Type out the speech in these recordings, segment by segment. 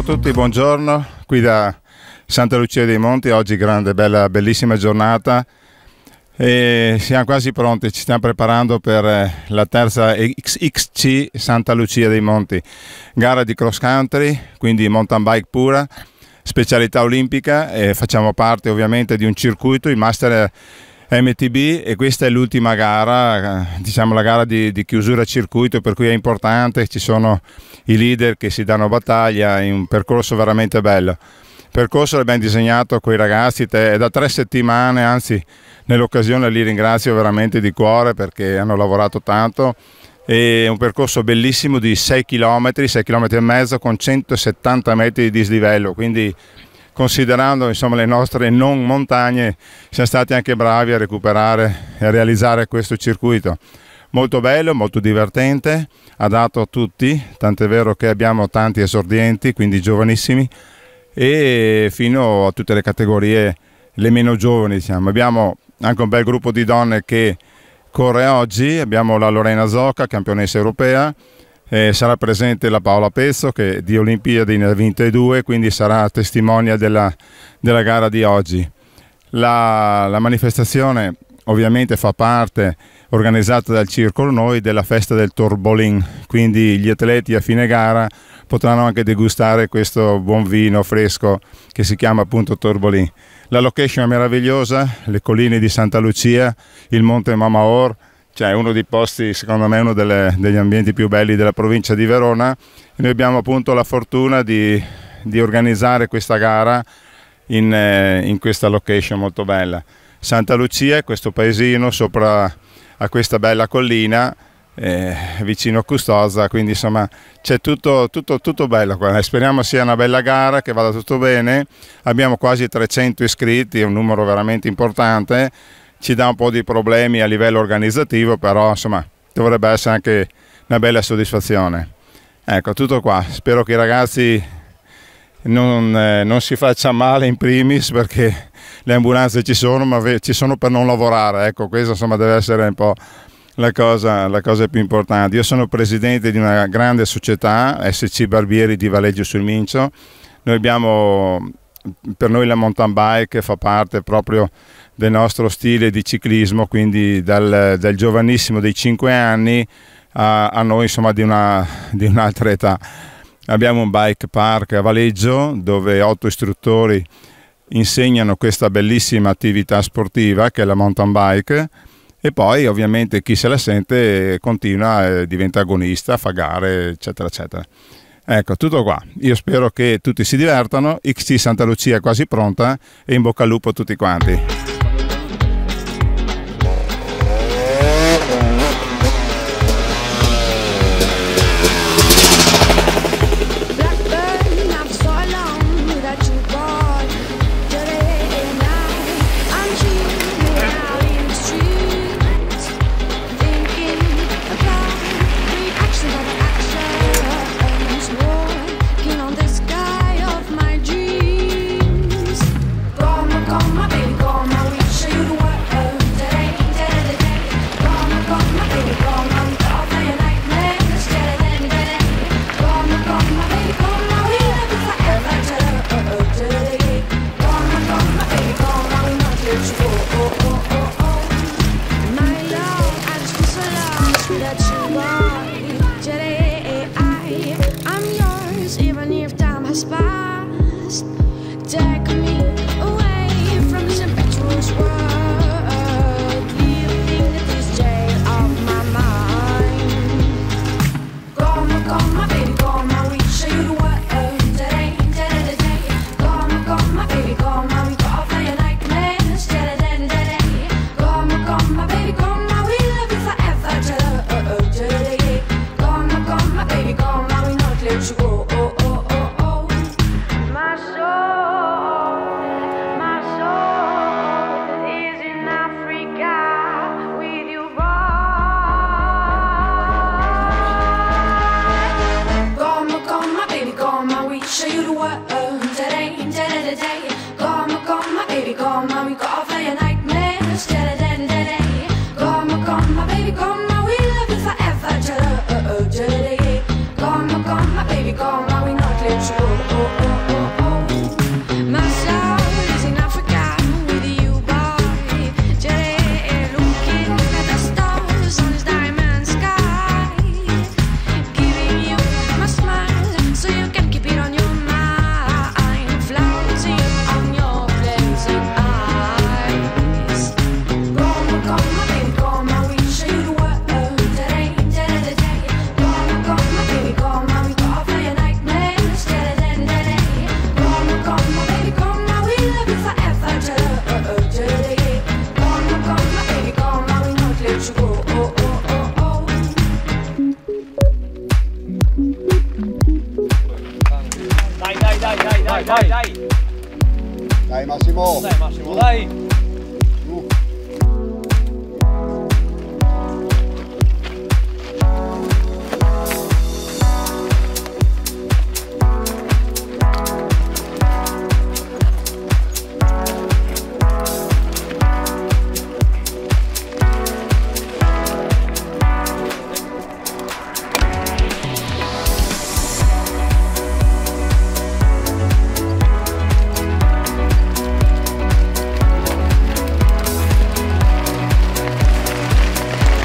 tutti, buongiorno, qui da Santa Lucia dei Monti, oggi grande, bella, bellissima giornata e siamo quasi pronti, ci stiamo preparando per la terza XXC Santa Lucia dei Monti, gara di cross country, quindi mountain bike pura, specialità olimpica e facciamo parte ovviamente di un circuito, il Master MTB, e questa è l'ultima gara, diciamo la gara di chiusura circuito, per cui è importante, ci sono i leader che si danno battaglia in un percorso veramente bello. Il percorso l'abbiamo disegnato con i ragazzi, è da 3 settimane, anzi nell'occasione li ringrazio veramente di cuore perché hanno lavorato tanto. È un percorso bellissimo di 6 km e mezzo con 170 metri di dislivello, quindi considerando insomma le nostre non montagne siamo stati anche bravi a recuperare e a realizzare questo circuito. Molto bello, molto divertente, adatto a tutti, tant'è vero che abbiamo tanti esordienti, quindi giovanissimi, e fino a tutte le categorie, le meno giovani diciamo. Abbiamo anche un bel gruppo di donne che corre oggi, abbiamo la Lorena Zocca, campionessa europea, sarà presente la Paola Pezzo che di Olimpiadi ne ha vinte 2, quindi sarà testimonia della gara di oggi. La manifestazione ovviamente fa parte, organizzata dal Circolo Noi, della festa del Torbolin, quindi gli atleti a fine gara potranno anche degustare questo buon vino fresco che si chiama appunto Torbolin. La location è meravigliosa, le colline di Santa Lucia, il Monte Mamaor, cioè uno dei posti, secondo me, uno degli ambienti più belli della provincia di Verona, e noi abbiamo appunto la fortuna di organizzare questa gara in questa location molto bella. Santa Lucia è questo paesino sopra a questa bella collina, vicino a Custoza, quindi insomma c'è tutto bello qua. Speriamo sia una bella gara, che vada tutto bene. Abbiamo quasi 300 iscritti, è un numero veramente importante, ci dà un po' di problemi a livello organizzativo, però insomma dovrebbe essere anche una bella soddisfazione. Ecco, tutto qua, spero che i ragazzi non si faccia male in primis, perché le ambulanze ci sono, ma ci sono per non lavorare, ecco, questo insomma deve essere un po' la cosa più importante. Io sono presidente di una grande società, SC Barbieri di Valeggio sul Mincio. Per noi la mountain bike fa parte proprio del nostro stile di ciclismo, quindi dal giovanissimo dei 5 anni a noi insomma di un'altra età. Abbiamo un bike park a Valeggio dove 8 istruttori insegnano questa bellissima attività sportiva che è la mountain bike, e poi ovviamente chi se la sente continua, diventa agonista, fa gare eccetera eccetera. Ecco, tutto qua. Io spero che tutti si divertano. XC Santa Lucia è quasi pronta e in bocca al lupo a tutti quanti. Come, baby, come.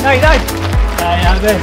Dai, dai! Dai, Albe!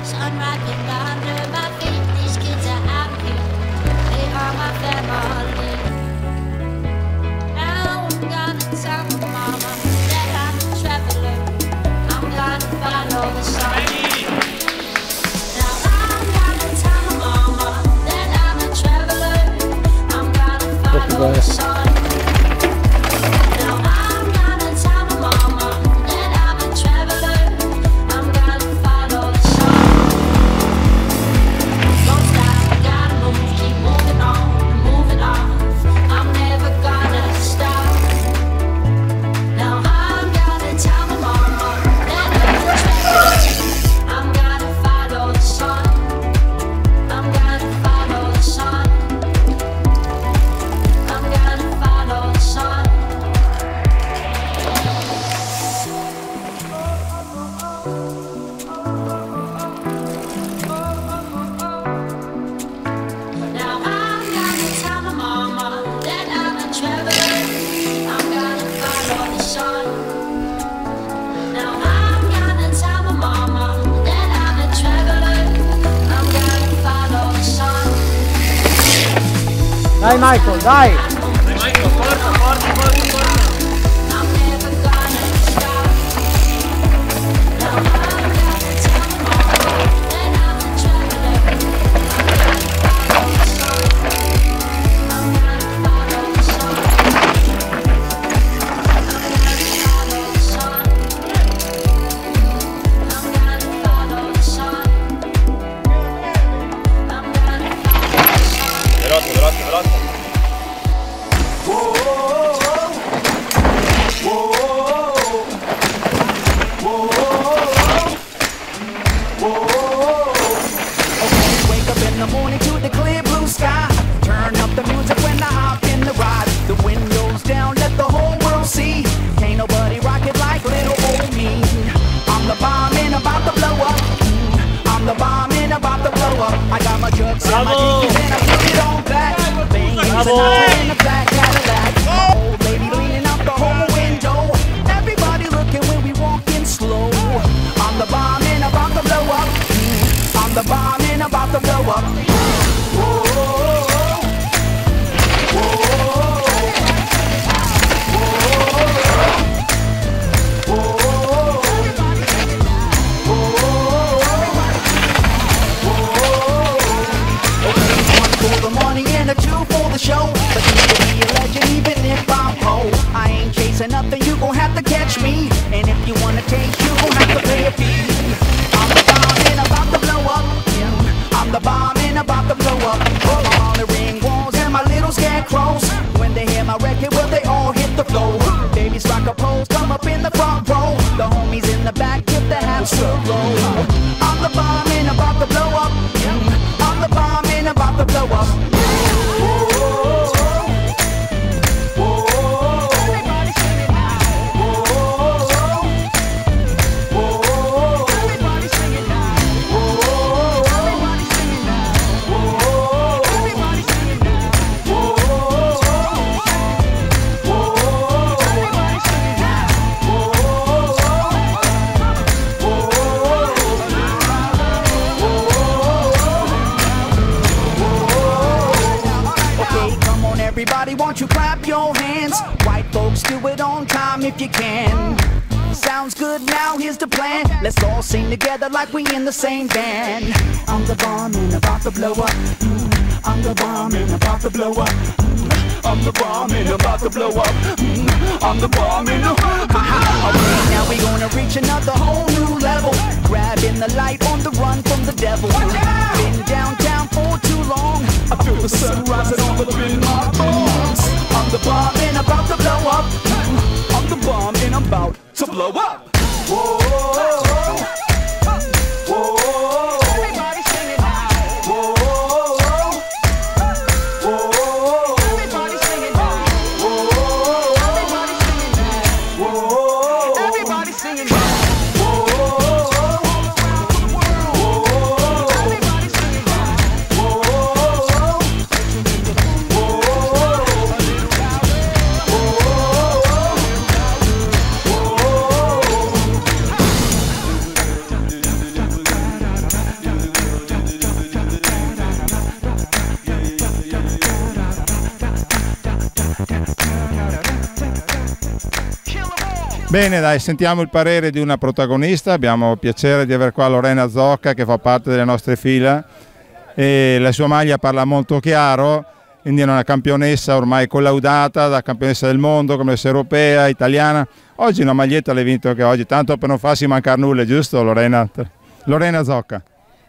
Sun wrapping under my feet. These kids are out here. They are my family. Now I'm gonna tell my mama that I'm a traveler. I'm gonna follow the sun. Now I'm gonna tell my mama that I'm a traveler. I'm gonna follow the sun. Now I'm gonna tell my mama that I'm a traveler. I'm gonna follow the sun. Don't stop, gotta move, keep moving on, moving on. I'm never gonna stop. Now I'm gonna tell my mama that I'm a traveler. I'm gonna follow the sun. I'm gonna follow the sun. I'm gonna follow the sun. Now I'm gonna tell my mama that I'm a traveler. I'm gonna follow the sun. Now I'm gonna tell my mama that I'm a traveler. I'm gonna follow the sun. Dai Michael, dai! I'm never gonna stop. Now I'm gonna tell my mama that I'm a traveler. I'm gonna follow the sun. I'm gonna follow the sun. I'm gonna follow the sun. Veloce, veloce, veloce. Wake up in the morning to the clear blue sky. Turn up the music when I hop in the ride. The windows down, let the whole world see. Can't nobody rock it like little old me. I'm the bomb and about to blow up. I'm the bomb and about to blow up. I got my drugs and my jeans and I put it on back. Bang, in the black Cadillac. My old lady leaning out the whole window. Everybody looking when we walking slow. I'm the bomb and about to blow up. I'm the bomb and about to blow up. One for the money and a two for the show. But you can be a legend even if I'm poor. I ain't chasing nothing, you gon' have to catch me. And if you wanna taste, you gon' have to pay a fee. I'm the bomb and about to blow up. I'm the bomb and about to blow up. On the ring walls and my little scarecrows. When they hear my record, well they all hit the floor. Babies rock a pose, come up in the front row. The homies in the back give the half slow. I'm the bomb and about to blow up. I'm the bomb and about to blow up. Everybody sing it now. Everybody sing it now. Everybody sing it now. Everybody sing it now. Everybody sing it now. Okay, come on everybody, won't you clap your hands? White folks, do it on time if you can. Sounds good, now here's the plan. Let's all sing together like we in the same band. I'm the bomb and about to blow up. I'm the bomb and about to blow up. I'm the bomb and about to blow up. I'm the bomb and okay, now we gonna reach another whole new level. Grabbing the light on the run from the devil. Been downtown for too long. I feel the sun rising all up in my bones. I'm the bomb and about to blow up. I'm the bomb and I'm about to blow up. Whoa, whoa, whoa. Bene, dai, sentiamo il parere di una protagonista. Abbiamo piacere di avere qua Lorena Zocca, che fa parte delle nostre fila, e la sua maglia parla molto chiaro, quindi è una campionessa ormai collaudata, da campionessa del mondo, campionessa europea, italiana. Oggi una maglietta l'hai vinto anche oggi, tanto per non farsi mancare nulla, giusto Lorena? Lorena Zocca.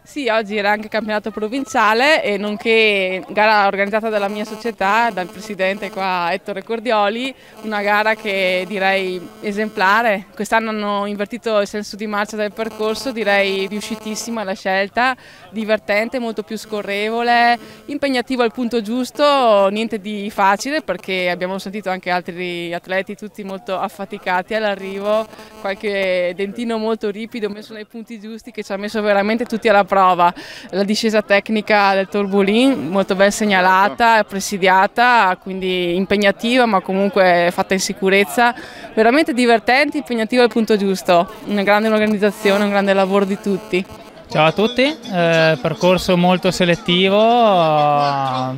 Sì, oggi era anche campionato provinciale e nonché gara organizzata dalla mia società, dal presidente qua Ettore Cordioli, una gara che direi esemplare. Quest'anno hanno invertito il senso di marcia del percorso, direi riuscitissima la scelta, divertente, molto più scorrevole, impegnativo al punto giusto, niente di facile perché abbiamo sentito anche altri atleti tutti molto affaticati all'arrivo, qualche dentino molto ripido messo nei punti giusti che ci ha messo veramente tutti alla prova. La discesa tecnica del Turbolin molto ben segnalata, presidiata, quindi impegnativa ma comunque fatta in sicurezza, veramente divertente, impegnativa al punto giusto, una grande organizzazione, un grande lavoro di tutti. Ciao a tutti, percorso molto selettivo,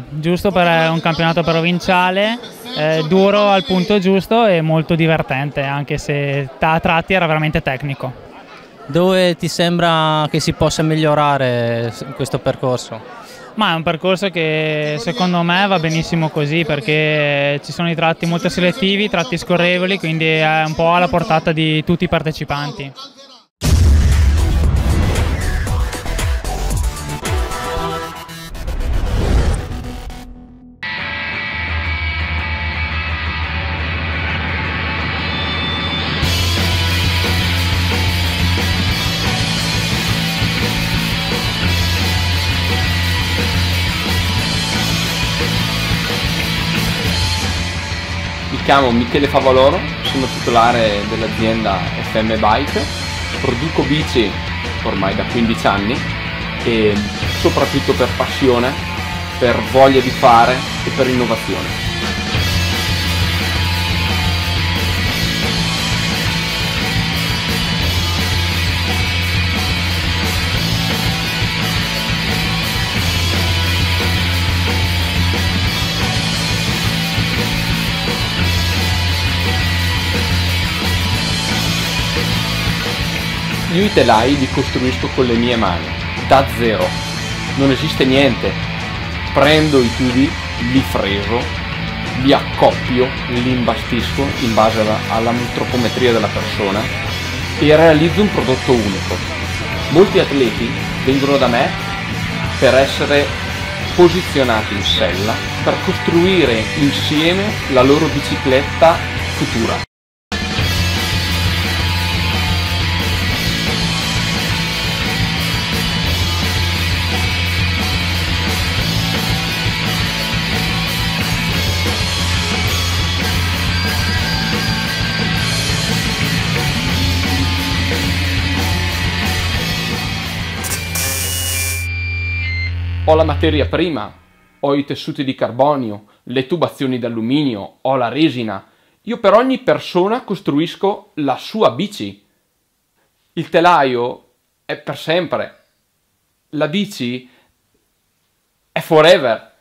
giusto per un campionato provinciale, duro al punto giusto e molto divertente, anche se a tratti era veramente tecnico. Dove ti sembra che si possa migliorare questo percorso? Ma è un percorso che secondo me va benissimo così, perché ci sono i tratti molto selettivi, tratti scorrevoli, quindi è un po' alla portata di tutti i partecipanti. Mi chiamo Michele Favaloro, sono titolare dell'azienda FM Bike, produco bici ormai da 15 anni e soprattutto per passione, per voglia di fare e per innovazione. Io i telai li costruisco con le mie mani, da zero. Non esiste niente. Prendo i tubi, li freso, li accoppio, li imbastisco in base all'antropometria della persona e realizzo un prodotto unico. Molti atleti vengono da me per essere posizionati in sella, per costruire insieme la loro bicicletta futura. Ho la materia prima, ho i tessuti di carbonio, le tubazioni d'alluminio, ho la resina. Io per ogni persona costruisco la sua bici. Il telaio è per sempre. La bici è forever.